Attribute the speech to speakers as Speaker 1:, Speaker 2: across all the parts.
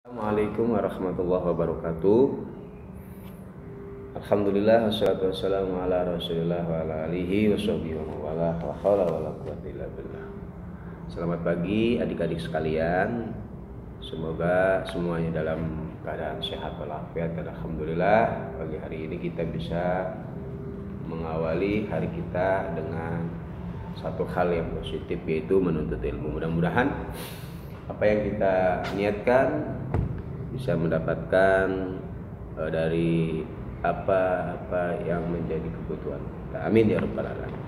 Speaker 1: Assalamualaikum warahmatullahi wabarakatuh. Alhamdulillah wassalatu wassalamu ala Rasulillah wa ala alihi washabihi wa wala haula wala quwwata illa billah. Selamat pagi adik-adik sekalian. Semoga semuanya dalam keadaan sehat walafiat dan alhamdulillah pagi hari ini kita bisa mengawali hari kita dengan satu hal yang positif, yaitu menuntut ilmu. Mudah-mudahan apa yang kita niatkan bisa mendapatkan dari apa yang menjadi kebutuhan kita. Amin ya rabbal alamin.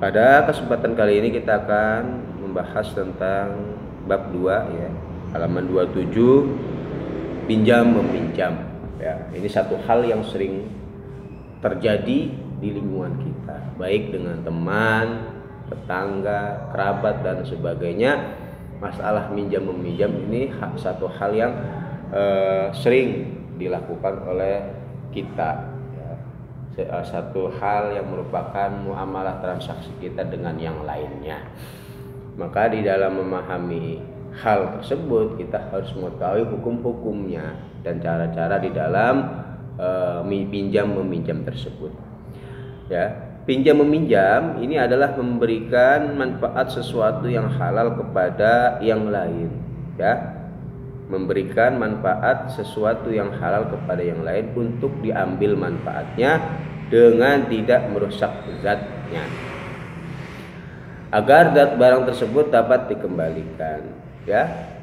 Speaker 1: Pada kesempatan kali ini kita akan membahas tentang bab 2 ya, halaman 27, pinjam meminjam ya. Ini satu hal yang sering terjadi di lingkungan kita, baik dengan teman, tetangga, kerabat dan sebagainya. Masalah minjam meminjam ini satu hal yang sering dilakukan oleh kita ya. Satu hal yang merupakan muamalah transaksi kita dengan yang lainnya. Maka di dalam memahami hal tersebut kita harus mengetahui hukum-hukumnya dan cara-cara di dalam pinjam meminjam tersebut ya. Pinjam meminjam ini adalah memberikan manfaat sesuatu yang halal kepada yang lain ya. Memberikan manfaat sesuatu yang halal kepada yang lain untuk diambil manfaatnya dengan tidak merusak zatnya, agar zat barang tersebut dapat dikembalikan ya.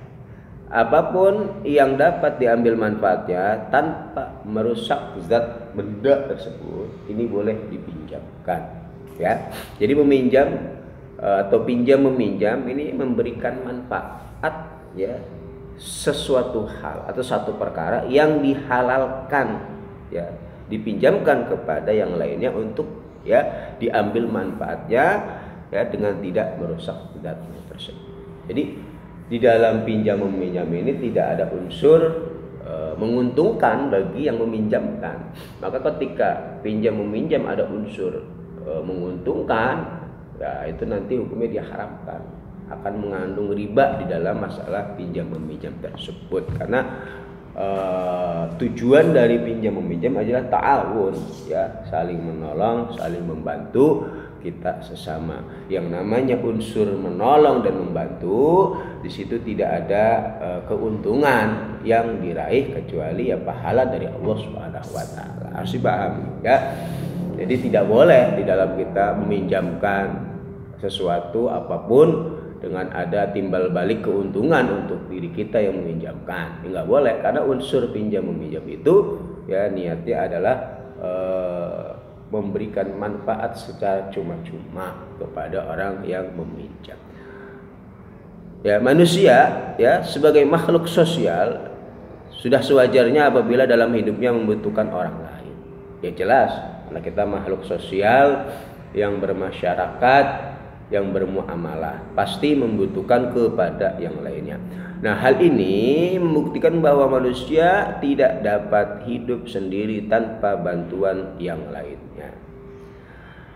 Speaker 1: Apapun yang dapat diambil manfaatnya tanpa merusak zat benda tersebut, ini boleh dipinjamkan ya. Jadi meminjam atau pinjam meminjam ini memberikan manfaat ya, sesuatu hal atau satu perkara yang dihalalkan ya, dipinjamkan kepada yang lainnya untuk ya diambil manfaatnya ya dengan tidak merusak zat tersebut. Jadi di dalam pinjam meminjam ini tidak ada unsur menguntungkan bagi yang meminjamkan. Maka ketika pinjam meminjam ada unsur menguntungkan, ya itu nanti hukumnya diharamkan, akan mengandung riba di dalam masalah pinjam meminjam tersebut. Karena tujuan dari pinjam meminjam adalah ta'awun ya, saling menolong, saling membantu kita sesama. Yang namanya unsur menolong dan membantu, di situ tidak ada keuntungan yang diraih kecuali ya pahala dari Allah Subhanahu wa taala. Harus dipahami ya. Jadi tidak boleh di dalam kita meminjamkan sesuatu apapun dengan ada timbal balik keuntungan untuk diri kita yang meminjamkan. Enggak boleh, karena unsur pinjam meminjam itu ya niatnya adalah memberikan manfaat secara cuma-cuma kepada orang yang meminjam. Ya, manusia ya sebagai makhluk sosial sudah sewajarnya apabila dalam hidupnya membutuhkan orang lain. Ya jelas, karena kita makhluk sosial yang bermasyarakat, yang bermuamalah, pasti membutuhkan kepada yang lainnya. Nah, hal ini membuktikan bahwa manusia tidak dapat hidup sendiri tanpa bantuan yang lainnya.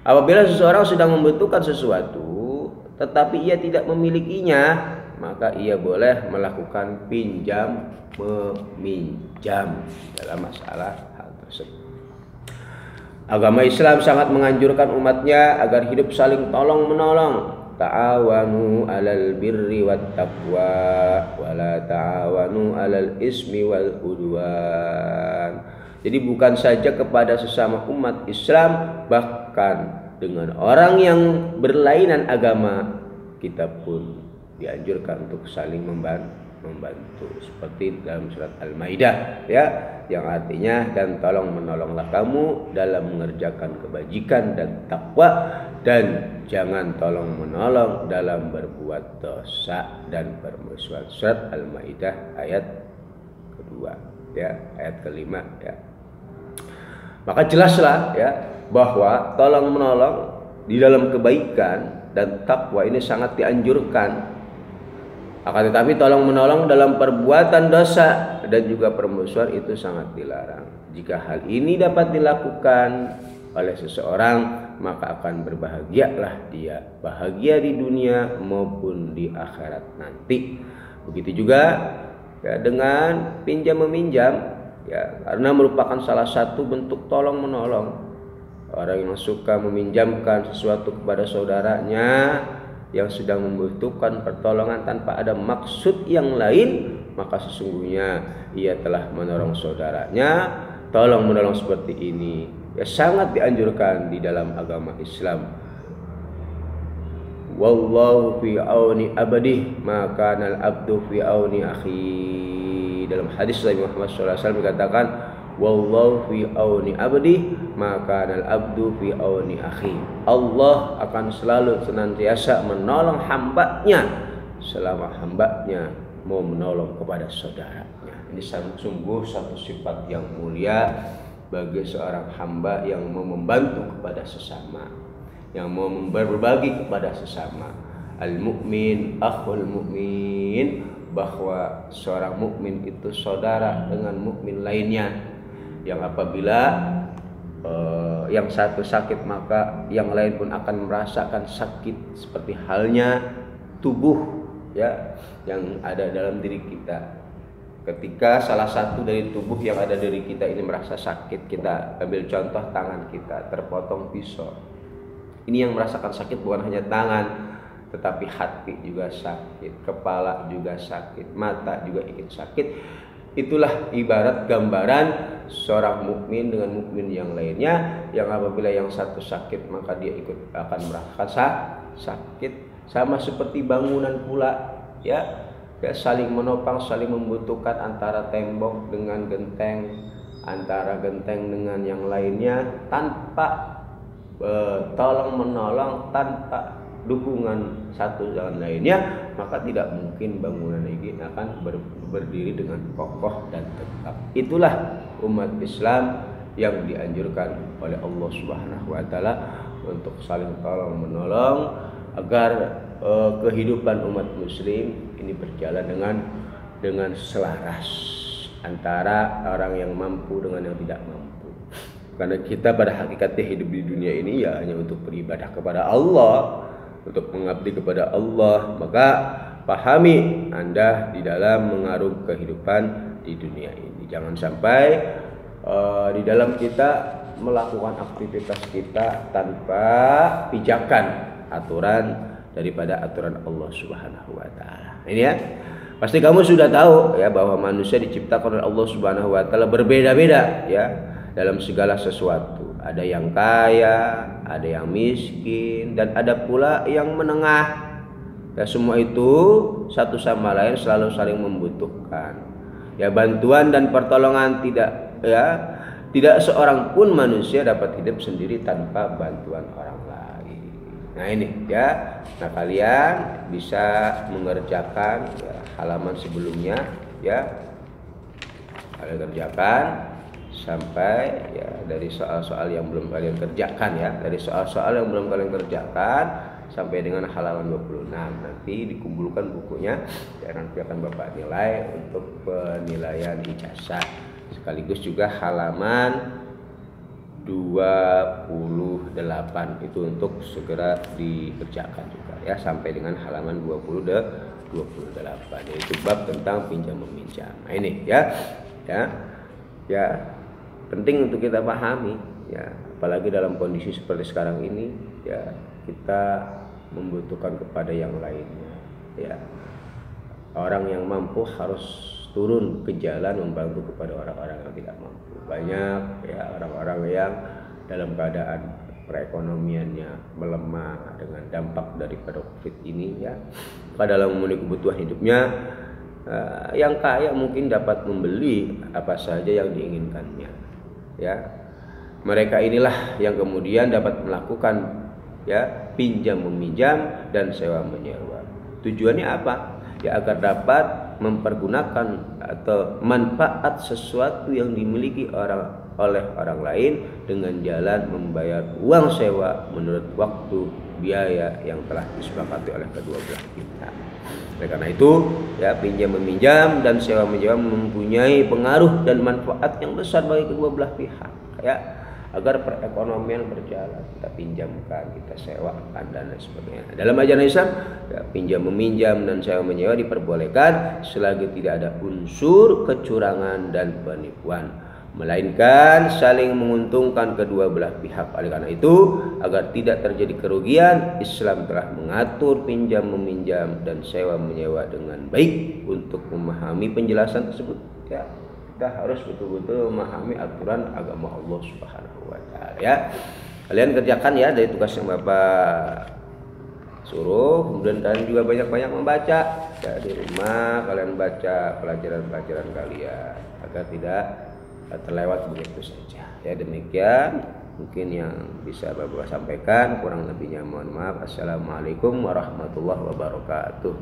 Speaker 1: Apabila seseorang sedang membutuhkan sesuatu tetapi ia tidak memilikinya, maka ia boleh melakukan pinjam meminjam dalam masalah hal tersebut. Agama Islam sangat menganjurkan umatnya agar hidup saling tolong menolong. Ta'awanu 'alal birri wat taqwa wa la ta'awanu 'alal ismi wal udwan. Jadi bukan saja kepada sesama umat Islam, bahkan dengan orang yang berlainan agama kita pun dianjurkan untuk saling membantu, seperti dalam surat Al-Maidah ya, yang artinya dan tolong menolonglah kamu dalam mengerjakan kebajikan dan takwa, dan jangan tolong menolong dalam berbuat dosa dan permusuhan. Surat Al-Maidah ayat kedua ya, ayat kelima ya. Maka jelaslah ya bahwa tolong menolong di dalam kebaikan dan takwa ini sangat dianjurkan. Akan tetapi tolong menolong dalam perbuatan dosa dan juga permusuhan itu sangat dilarang. Jika hal ini dapat dilakukan oleh seseorang, maka akan berbahagialah dia, bahagia di dunia maupun di akhirat nanti. Begitu juga ya dengan pinjam meminjam, ya karena merupakan salah satu bentuk tolong menolong. Orang yang suka meminjamkan sesuatu kepada saudaranya yang sedang membutuhkan pertolongan tanpa ada maksud yang lain, maka sesungguhnya ia telah menolong saudaranya. Tolong menolong seperti ini ya sangat dianjurkan di dalam agama Islam. Wallahu fi auni abdih maka al abdu fi auni akhi. Dalam hadis Nabi Muhammad SAW dikatakan wallahu fi auni abdih maka al abdu fi auni akhi. Allah akan selalu senantiasa menolong hambanya selama hambanya mau menolong kepada saudaranya. Ini sungguh satu sifat yang mulia bagi seorang hamba yang mau membantu kepada sesama, yang mau berbagi kepada sesama. Al-mu'min akhul mu'min, bahwa seorang mukmin itu saudara dengan mukmin lainnya, yang apabila yang satu sakit maka yang lain pun akan merasakan sakit, seperti halnya tubuh ya yang ada dalam diri kita. Ketika salah satu dari tubuh yang ada dari kita ini merasa sakit, kita ambil contoh tangan kita terpotong pisau. Ini yang merasakan sakit bukan hanya tangan, tetapi hati juga sakit, kepala juga sakit, mata juga ikut sakit. Itulah ibarat gambaran seorang mukmin dengan mukmin yang lainnya, yang apabila yang satu sakit maka dia ikut akan merasakan sakit. Sama seperti bangunan pula ya saling menopang, saling membutuhkan antara tembok dengan genteng, antara genteng dengan yang lainnya. Tanpa tolong menolong, tanpa dukungan satu dengan lainnya, maka tidak mungkin bangunan ini akan berdiri dengan kokoh dan tegak. Itulah umat Islam yang dianjurkan oleh Allah Subhanahu wa taala untuk saling tolong menolong agar kehidupan umat muslim ini berjalan dengan selaras antara orang yang mampu dengan yang tidak mampu. Karena kita pada hakikatnya hidup di dunia ini ya hanya untuk beribadah kepada Allah, untuk mengabdi kepada Allah. Maka pahami Anda di dalam mengarungi kehidupan di dunia ini. Jangan sampai di dalam kita melakukan aktivitas kita tanpa pijakan aturan daripada aturan Allah Subhanahu wa taala. Ini ya. Pasti kamu sudah tahu ya bahwa manusia diciptakan oleh Allah Subhanahu wa taala berbeda-beda ya dalam segala sesuatu. Ada yang kaya, ada yang miskin, dan ada pula yang menengah. Ya, semua itu satu sama lain selalu saling membutuhkan. Ya, bantuan dan pertolongan tidak seorang pun manusia dapat hidup sendiri tanpa bantuan orang lain. Nah ini ya, nah kalian bisa mengerjakan ya, halaman sebelumnya ya, kalian kerjakan sampai ya dari soal-soal yang belum kalian kerjakan ya, dari soal-soal yang belum kalian kerjakan sampai dengan halaman 26. Nanti dikumpulkan bukunya dan nanti akan Bapak nilai untuk penilaian ijazah, sekaligus juga halaman 28 itu untuk segera dikerjakan juga ya, sampai dengan halaman 28 yaitu bab tentang pinjam meminjam. Nah ini ya penting untuk kita pahami ya, apalagi dalam kondisi seperti sekarang ini ya, kita membutuhkan kepada yang lainnya ya. Orang yang mampu harus turun ke jalan membantu kepada orang-orang yang tidak mampu. Banyak ya orang-orang yang dalam keadaan perekonomiannya melemah dengan dampak daripada Covid ini ya. Dalam memenuhi kebutuhan hidupnya, yang kaya mungkin dapat membeli apa saja yang diinginkannya ya. Mereka inilah yang kemudian dapat melakukan ya pinjam meminjam dan sewa menyewa. Tujuannya apa? Ya agar dapat mempergunakan atau manfaat sesuatu yang dimiliki oleh orang lain dengan jalan membayar uang sewa menurut waktu biaya yang telah disepakati oleh kedua belah pihak. Oleh karena itu ya pinjam meminjam dan sewa menyewa mempunyai pengaruh dan manfaat yang besar bagi kedua belah pihak ya. agar perekonomian berjalan. Kita pinjamkan, kita sewakan dan lain sebagainya. Dalam ajaran Islam, ya, pinjam meminjam dan sewa menyewa diperbolehkan selagi tidak ada unsur kecurangan dan penipuan, melainkan saling menguntungkan kedua belah pihak. Oleh karena itu, agar tidak terjadi kerugian, Islam telah mengatur pinjam meminjam dan sewa menyewa dengan baik. Untuk memahami penjelasan tersebut, ya, kita harus betul-betul memahami aturan agama Allah Subhanahu wa taala, ya. Kalian kerjakan ya dari tugas yang Bapak suruh, kemudian kalian juga banyak-banyak membaca ya, di rumah kalian baca pelajaran-pelajaran kalian agar tidak terlewat begitu saja. Ya, demikian mungkin yang bisa Bapak sampaikan, kurang lebihnya mohon maaf. Assalamualaikum warahmatullahi wabarakatuh.